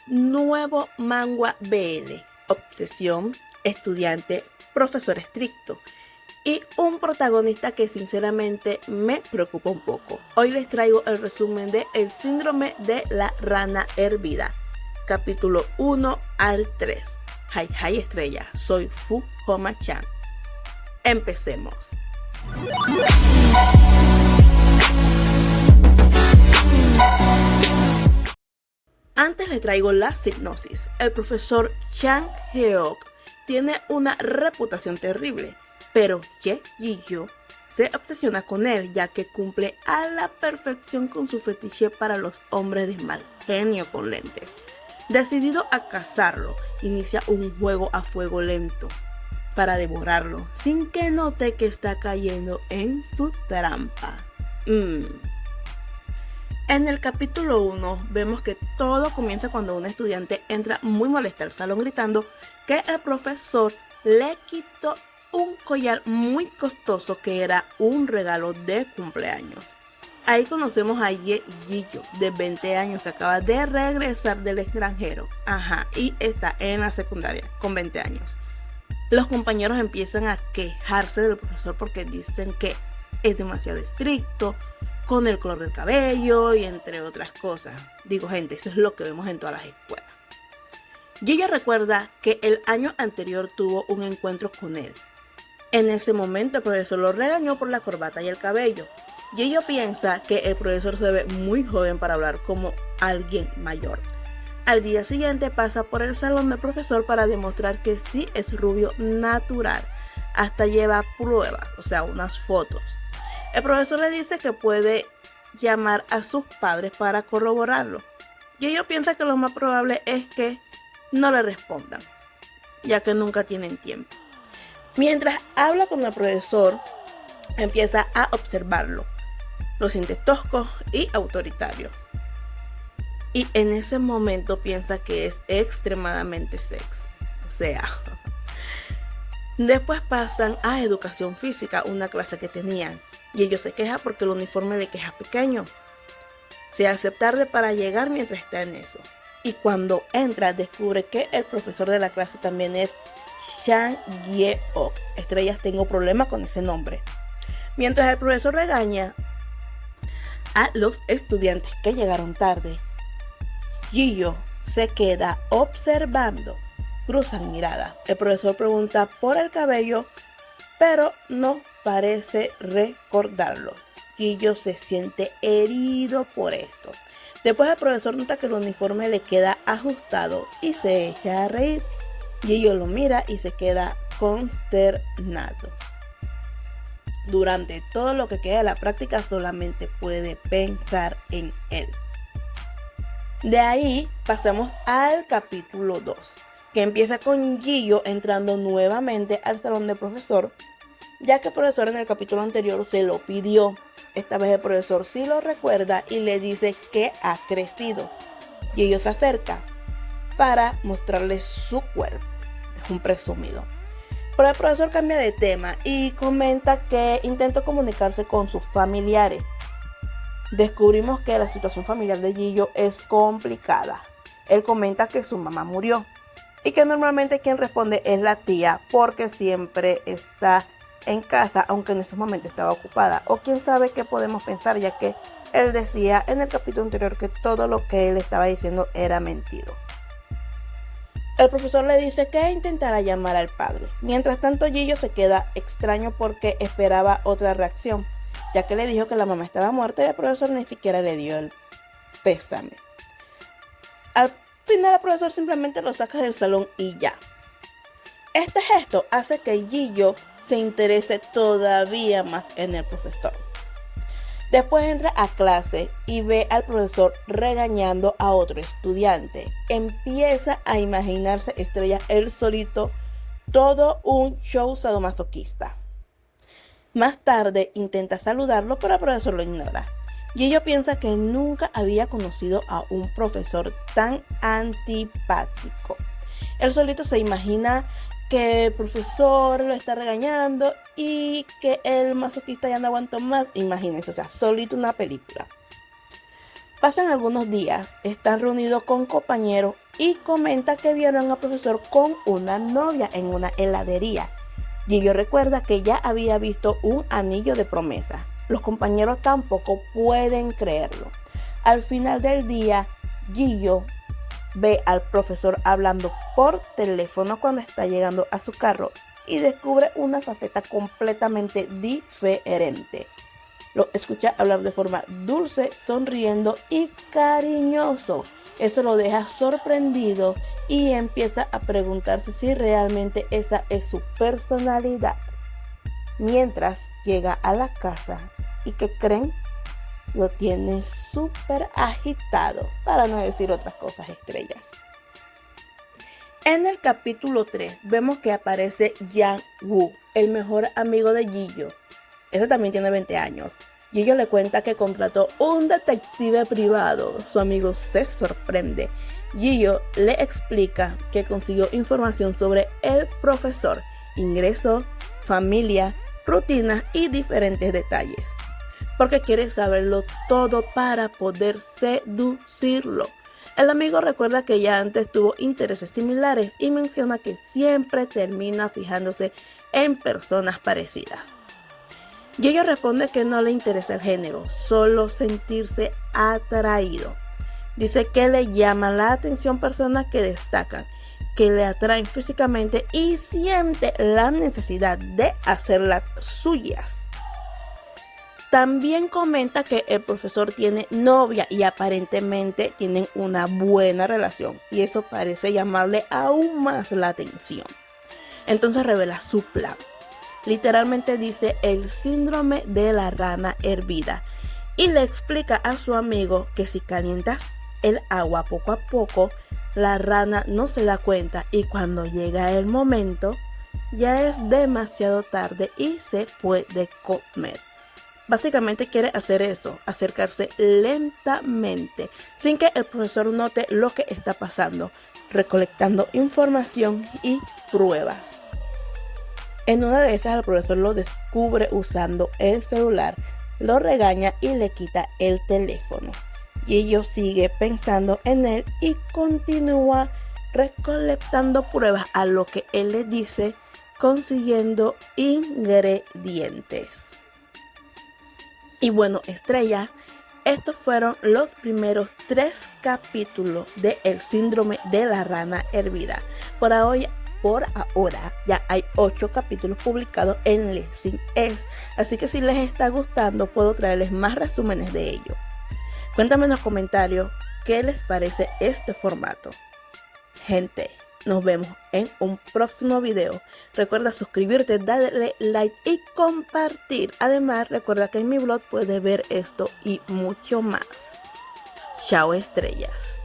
Nuevo manga BL, obsesión, estudiante, profesor estricto y un protagonista que sinceramente me preocupa un poco. Hoy les traigo el resumen de El síndrome de la rana hervida, capítulo 1 al 3. Hi estrella, soy Fu Homa-chan. Empecemos. Antes le traigo la hipnosis. El profesor Chang Heok tiene una reputación terrible, pero Ye Ji-yo se obsesiona con él ya que cumple a la perfección con su fetiche para los hombres de mal genio con lentes. Decidido a cazarlo, inicia un juego a fuego lento para devorarlo sin que note que está cayendo en su trampa. En el capítulo 1 vemos que todo comienza cuando una estudiante entra muy molesta al salón gritando que el profesor le quitó un collar muy costoso que era un regalo de cumpleaños. Ahí conocemos a Ye Ji-yo, de 20 años, que acaba de regresar del extranjero. Y está en la secundaria con 20 años. Los compañeros empiezan a quejarse del profesor porque dicen que es demasiado estricto con el color del cabello y entre otras cosas. Digo, gente, eso es lo que vemos en todas las escuelas. Ji-yo recuerda que el año anterior tuvo un encuentro con él. En ese momento el profesor lo regañó por la corbata y el cabello. Ji-yo piensa que el profesor se ve muy joven para hablar como alguien mayor. Al día siguiente pasa por el salón del profesor para demostrar que sí es rubio natural. Hasta lleva pruebas, o sea, unas fotos. El profesor le dice que puede llamar a sus padres para corroborarlo. Y ellos piensan que lo más probable es que no le respondan, ya que nunca tienen tiempo. Mientras habla con el profesor, empieza a observarlo. Lo siente tosco y autoritario. Y en ese momento piensa que es extremadamente sexy. O sea, después pasan a educación física, una clase que tenían. Y ellos se quejan porque el uniforme le queda pequeño. Se hace tarde para llegar mientras está en eso. Y cuando entra descubre que el profesor de la clase también es Chang Ye-ok. Estrellas, tengo problemas con ese nombre. Mientras el profesor regaña a los estudiantes que llegaron tarde, Ji-yo se queda observando. Cruzan miradas. El profesor pregunta por el cabello, pero no parece recordarlo. Ji-yo se siente herido por esto. Después el profesor nota que el uniforme le queda ajustado y se echa a reír. Ji-yo lo mira y se queda consternado. Durante todo lo que queda de la práctica solamente puede pensar en él. De ahí pasamos al capítulo 2, que empieza con Ji-yo entrando nuevamente al salón del profesor, ya que el profesor en el capítulo anterior se lo pidió. Esta vez el profesor sí lo recuerda y le dice que ha crecido. Ji-yo se acerca para mostrarle su cuerpo. Es un presumido. Pero el profesor cambia de tema y comenta que intentó comunicarse con sus familiares. Descubrimos que la situación familiar de Ji-yo es complicada. Él comenta que su mamá murió y que normalmente quien responde es la tía porque siempre está en casa, aunque en esos momentos estaba ocupada. O quién sabe qué podemos pensar, ya que él decía en el capítulo anterior que todo lo que él estaba diciendo era mentido. El profesor le dice que intentará llamar al padre. Mientras tanto, Ji-yo se queda extraño porque esperaba otra reacción, ya que le dijo que la mamá estaba muerta y el profesor ni siquiera le dio el pésame. Al final el profesor simplemente lo saca del salón y ya. Este gesto hace que Ji-yo se interese todavía más en el profesor. Después entra a clase y ve al profesor regañando a otro estudiante. Empieza a imaginarse Estrella él solito, todo un show sadomasoquista. Más tarde intenta saludarlo, pero el profesor lo ignora. Ji-yo piensa que nunca había conocido a un profesor tan antipático. Él solito se imagina que el profesor lo está regañando y que el masoquista ya no aguantó más. Imagínense, o sea, solito una película. Pasan algunos días, están reunidos con compañeros y comenta que vieron al profesor con una novia en una heladería. Gillo recuerda que ya había visto un anillo de promesa. Los compañeros tampoco pueden creerlo. Al final del día, Gillo ve al profesor hablando por teléfono cuando está llegando a su carro y descubre una faceta completamente diferente. Lo escucha hablar de forma dulce, sonriendo y cariñoso. Eso lo deja sorprendido y empieza a preguntarse si realmente esa es su personalidad. Mientras llega a la casa, ¿y qué creen? Lo tiene súper agitado, para no decir otras cosas, estrellas. En el capítulo 3 vemos que aparece Yang Wu, el mejor amigo de Gillo. Ese también tiene 20 años. Gillo le cuenta que contrató un detective privado. Su amigo se sorprende. Gillo le explica que consiguió información sobre el profesor, ingreso, familia, rutinas y diferentes detalles, porque quiere saberlo todo para poder seducirlo. El amigo recuerda que ya antes tuvo intereses similares y menciona que siempre termina fijándose en personas parecidas. Gillo responde que no le interesa el género, solo sentirse atraído. Dice que le llaman la atención personas que destacan, que le atraen físicamente y siente la necesidad de hacerlas suyas. También comenta que el profesor tiene novia y aparentemente tienen una buena relación y eso parece llamarle aún más la atención. Entonces revela su plan. Literalmente dice el síndrome de la rana hervida y le explica a su amigo que si calientas el agua poco a poco, la rana no se da cuenta y cuando llega el momento ya es demasiado tarde y se puede comer. Básicamente quiere hacer eso, acercarse lentamente, sin que el profesor note lo que está pasando, recolectando información y pruebas. En una de esas el profesor lo descubre usando el celular, lo regaña y le quita el teléfono. Gillo sigue pensando en él y continúa recolectando pruebas a lo que él le dice, consiguiendo ingredientes. Y bueno, estrellas, estos fueron los primeros 3 capítulos de El síndrome de la rana hervida. Por ahora ya hay 8 capítulos publicados en Lessing Es, así que si les está gustando puedo traerles más resúmenes de ello. Cuéntame en los comentarios qué les parece este formato. Gente, nos vemos en un próximo video. Recuerda suscribirte, darle like y compartir. Además, recuerda que en mi blog puedes ver esto y mucho más. Chao, estrellas.